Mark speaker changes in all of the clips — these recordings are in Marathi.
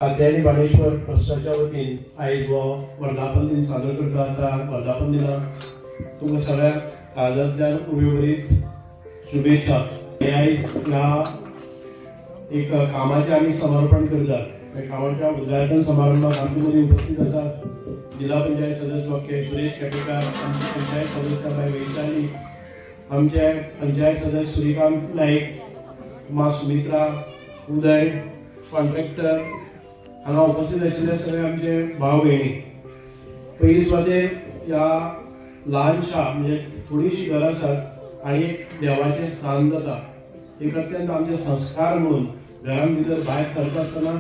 Speaker 1: कात्यायनी बाणेश्वर ट्रस्टाच्या वतीन आयज हो वर्धापन दिन सादर करता आता वर्धापन दिनाक तुमकां सगळ्यांक काळजांतल्यान उर्बरीत शुभेच्छा। हे आयज ह्या एक कामाचें आमी समर्पण करतात। त्या कामाच्या उद्घाटन समारंभात आमचे मदीं उपस्थित आसात जिल्हा पंचायत सदस्य डॉक्टर सुरेश केपेकार, आमचे पंचायत सदस्य बाय वैशाली, आमचे पंचायत सदस्य सूर्यकांत नाईक, मा सुमित्रा, उदय, कॉन्ट्रॅक्टर हांगा उपस्थित आशिल्ले सगळे आमचे भाव भयणी। पयली सुवातेर ह्या ल्हानशा म्हणजे थोडीशी घरां आसात आनी एक देवाचें स्थान जाता। एक अत्यंत आमचे संस्कार म्हणून घरां भितर भायर सरता आसतना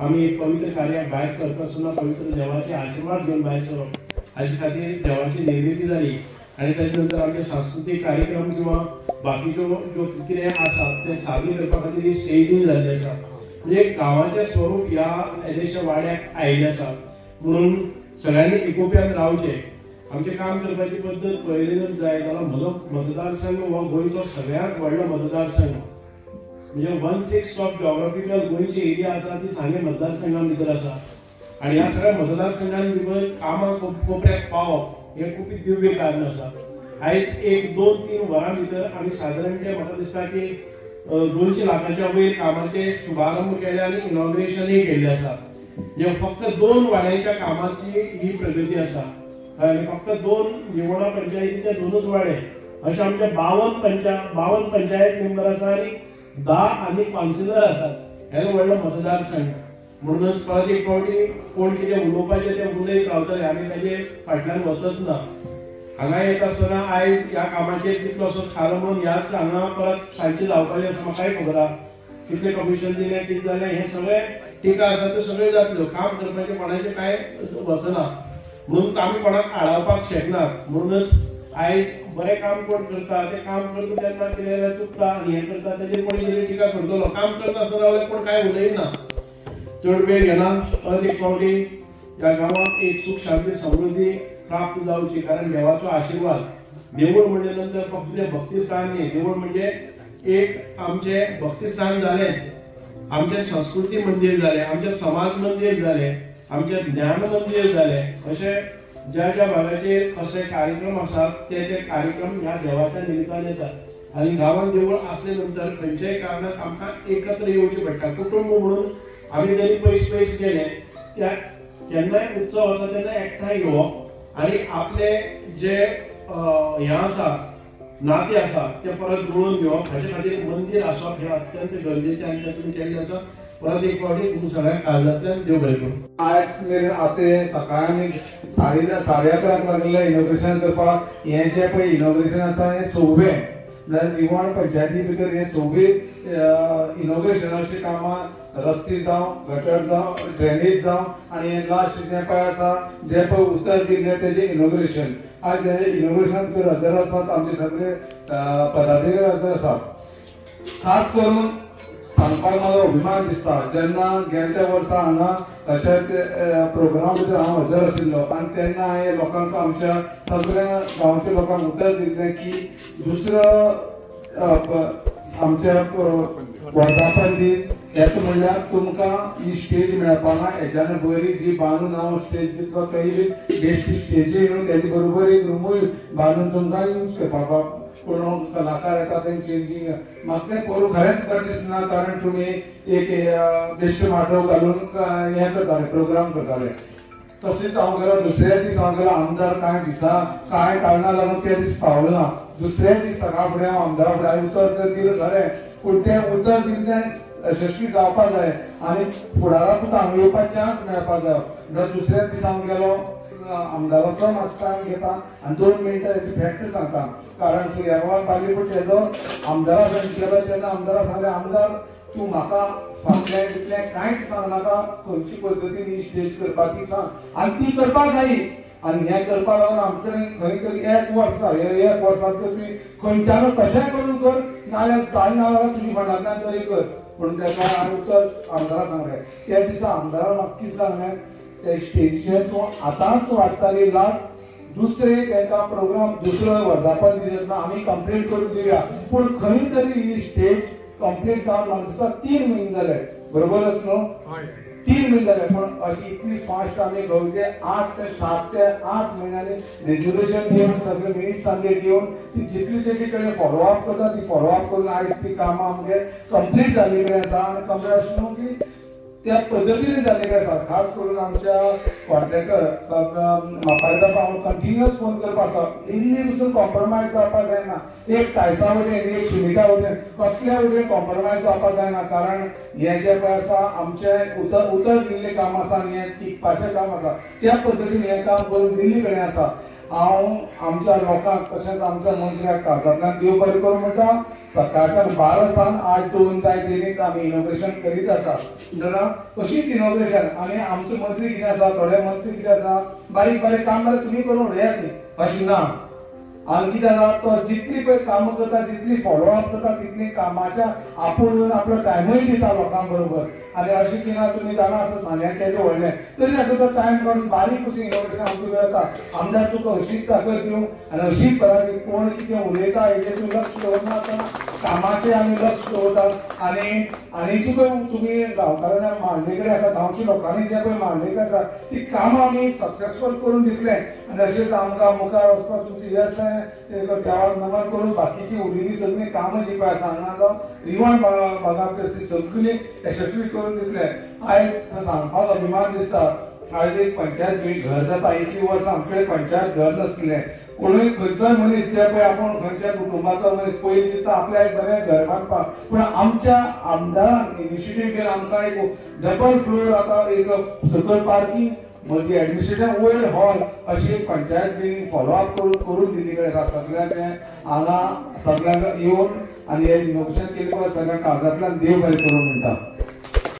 Speaker 1: आमी एक पवित्र कार्याक भायर सरता आसतना पवित्र देवाचे आशिर्वाद घेवन भायर सरप हाचे खातीर देवाची निर्मिती जाली। आनी ताचे नंतर आमचे सांस्कृतीक कार्यक्रम किंवा बाकीच्यो ज्यो कितें आसा ते सादर करपा खातीर स्टेजींग जाल्ली आसा। म्हणजे गांवाचें स्वरूप ह्या एदेशा वाड्याक आयिल्लें आसा म्हणून सगळ्यांनी एकोप्यान रावचें। आमचें काम करपाची पद्दत पळयल्यार जाय जाल्यार म्हजो मतदारसंघ हो गोंयचो सगळ्यांत व्हडलो मतदारसंघ। म्हणजे 1/6 ऑफ जॉग्राफिकल गोंयची एरिया आसा ती सांगे मतदारसंघां भितर आसा आनी ह्या सगळ्या मतदारसंघां भितर कामां कोपऱ्याक पावप हें खूब दिव्य कारण आसा। आयज 1-2-3 वरां भितर आमी सादारणपणे म्हाका दिसता की 200 लाखाच्या वयर कामाचे शुभारंभ केले आणि इनॉग्रेशनय केले आसा। म्हणजे फक्त 2 वाड्यांच्या कामाची ही प्रगती आसा आनी फक्त 2 निवडा पंचायतीचे 2च वाडे अशे आमचे 52 पंचायत मेंबर आसा आनी 10 आनी काउन्सिलर आसात। हे व्हडलो मतदारसंघ म्हणूनच परत एक फावटी कोण कितें उलोवपाचें तें उलयत रावतले आमी ताजे फाटल्यान वचत ना। हांगा येत आसतना आयज ह्या कामाचेर कितलोसोच खारो म्हणून ह्याच हांगा परत सांजचे जावपाचें आसा म्हाकाय खबर आहा। कितले कमिशन दिलें कितें जालें हें सगळें टिका आसा त्यो सगळ्यो जातल्यो। काम करपाचें कोणाचें कांय वचना म्हणून आमी कोणाक आडावपाक शकनात। म्हणूनच आयज बरें काम कोण करता तें काम करता तेन्ना कितें चुकता आनी हें करता तेजेर कोणी कितें टिका करतलो। काम करता आसतना जाल्यार कोण कांय उलयना। चड वेळ घेना परत एक फावटी ह्या गांवांत एक सुख शांती समृद्धी प्राप्त जावची कारण देवाचो आशीर्वाद। देवूळ म्हणजे नंतर फक्त भक्तिस्थान न्ही, देवूळ म्हणजे एक आमचे भक्तिस्थान जालेंच, आमचे संस्कृती मंदिर जालें, आमचे समाज मंदिर जालें, आमचे ज्ञान मंदिर जालें। अशे ज्या ज्या भागाचेर असे कार्यक्रम आसात ते कार्यक्रम ह्या देवाच्या निमित्तान येतात आनी गांवांत देवूळ आसले नंतर खंयच्याय कारणाक आमकां एकत्र येवचें पडटा। कुटुंब म्हणून आमी जरी पयस गेले त्या केन्नाय उत्सव आसा तेन्ना एकठांय येवप आणि आपले जे हे आसा नाते आसा ते परत जुळून घेवप हाचे खातीर मंदिर आसप हे अत्यंत गरजेचें आनी तेतून केल्लें आसा। परत एक फावटी तुमकां सगळ्यांक काळजांतल्यान देव बरें करूं।
Speaker 2: आयज मेरेन आतां सकाळीं 11:30 लागलें इनॉग्रेशन करपाक। हें जें पळय इनॉग्रेशन आसा हें 6वें जाल्यार निवण पंचायती भितर हें 6वें इनॉग्रेशनाची कामां रस्ते जावं गटर जावं ड्रेनेज जावं आनी लास्ट जें पळय आसा जें पळय उत्तर दिल्लें तेजें इनॉग्रेशन। आज हे इनॉग्रेशन भितर हजर आसात आमचे सगळे पदाधिकारी हजर आसात। खास करून सांगपाक म्हाका अभिमान दिसता जेन्ना गेल्या वर्सा हांगा अशेंच प्रोग्राम भितर हांव हजर आशिल्लो आनी तेन्ना हांवें लोकांक आमच्या सगळ्या गांवच्या लोकांक उतर दिल्लें की दुसरो आमच्या वर्धापन दिन हेच म्हणल्यार तुमकां ही स्टेज मेळपाना हेच्यान बरी जी बांदून हांव स्टेज दितलो खंय बेश्टी स्टेजीर येवन तेजे बरोबर एक रूमूय बांदून तुमकां यूज करपाक कोण कलाकार येता ते चेंजींग म्हाका तें करूं खरेंच बरें दिसना कारण तुमी एक बेश्टो माटो घालून हें करताले प्रोग्राम करताले। तशेंच हांव गेलो दुसऱ्या दीस हांव गेलो आमदार कांय कारणां लागून ते दीस पावलो ना। दुसऱ्या दीस सकाळ फुडें हांव आमदारा फुडें उतर तर दिलें खरें पूण तें उतर दिल्लें यशस्वी जावपाक जाय आनी फुडाराक तुका हांगा येवपाक चान्स मेळपाक जाय। जाल्यार दुसऱ्या दीस हांव गेलो आमदाराचो मातसो टायम घेता आनी 2 मिनटां हेची फॅक्ट सांगता कारण सुर्यावाल बालीपूड तेजो आमदारा केलो तेन्ना आमदारा सांगलें आमदार तूं म्हाका फाटलें तितलें कांयच सांगनाका खंयची पद्दतीन ही स्टेज करपाक ती सांग आनी ती करपाक जायी। आनी हें करपा लागून आमचे कडेन खंय तरी 1 वर्स हे 1 वर्सांत तुमी खंयच्यान कशेंय करून कर नाल्यार जायना जाल्यार तुजी फंडांतल्यान तरी कर पूण तेका हांवें उतर आमदारा सांगलें। त्या दिसा आमदारान म्हाका कितें सांगलें ते स्टेजीचेर तूं आतांच वाटचाली लाग दुसरे तेका प्रोग्राम दुसरो वर्धापन दिन आमी कंप्लीट करून दिवया पूण खंय तरी ही स्टेज कंप्लीट जावन म्हाका दिसता 3 म्हयने जाले बरोबर आसा न्हू। 3 म्हयने जाले पण अशी इतली फास्ट आमी गवते 7 ते 8 म्हयन्यांनी रेजोल्युशन घेवन सगळे मिनिट्स आमगे घेवन ती जितली तेजे कडेन फॉलोअप करता ती फॉलोअप करून आयज ती कामां आमगे कंप्लीट जाल्ली कडेन आसा आनी कंप्लीट अशें न्हू की त्या पद्धतीने जाल्लेले आसा खास करून आमच्या कॉन्ट्रॅक्टर म्हाका हांव कंटिन्युअस फोन करपाक आसा इल्ली पसून कॉम्प्रोमायज जावपाक जायना एक टायसा वटेन एक शिमिटा वटेन कसल्या वटेन कॉम्प्रोमायज जावपाक जायना कारण हे जे पळय आसा आमचें उतर दिल्लें काम आसा आनी हें टिकपाचें काम आसा त्या पद्धतीन हें काम करून दिल्ली कडेन आसा हांव आमच्या लोकांक तशेंच आमच्या मंत्र्याक काळजांतल्यान देव बरें करूं म्हणटा सकाळच्यान 12 सावन 8:02 जाय तेनीक आमी इनॉग्रेशन करीत आसा जाल्यार अशीच इनॉग्रेशन आनी आमचे मंत्री कितें आसा थोडे मंत्री कितें आसा बारीक बारीक काम जाल्यार तुमी करून उडयात न्ही अशें ना आनी कितें जाता तो जितली पळय कामां करता जितली फॉलोअप करता तितली कामाच्या आपूण आपलो टायमूय दिता लोकां बरोबर आनी अशें कितें तुमी जाणा आसा सांग्याक केलें व्हडलें तरी आतां तो टायम काडून बारीक अशें इनॉग्रेशन आमकां येता आमदार तुका अशीच ताकद दिवं आनी अशीच करा की कोण कितें उलयता हेजेर तूं लक्ष दवरना आसतना कामाचेर आमी लक्ष दवरतात आनी तुका तुमी गांवकारांक मांडले कडेन आसा गांवच्या लोकांनी जे पळय मांडले आसा ती कामां आमी सक्सेसफूल करून दितले आनी अशेंच आमकां मुखार वचपाक तुमची यश देवाक नमन करून बाकीची उरिल्ली सगळीं कामां जी पळय आसा हांगा जावं रिवण भागांतली सगळीं यशस्वी करून दितले आयज सांगपाक अभिमान दिसता आयज एक पंचायत बिल घर जाता 80 वर्सां आमचे पंचायत घर नासलें कोणूय खंयचोय मनीस जे पळय आपूण खंयच्या कुटुंबाचो मनीस पयलीं चिंतता आपल्याक एक बरें घर बांदपाक पूण आमच्या आमदारान इनिशिएटीव घेवन आमकां एक डबल फ्लोर आतां एक सकयल पार्किंग मदीं एडमिनिस्ट्रेशन वयर हॉल अशी एक पंचायत बिल्डींग फॉलोअप करून दिल्ली कडेन आसा सगळ्यांचे हांगा सगळ्यांक येवन आनी हे इनॉग्रेशन केले सगळ्यांक काळजांतल्यान देव बरें करूं म्हणटा.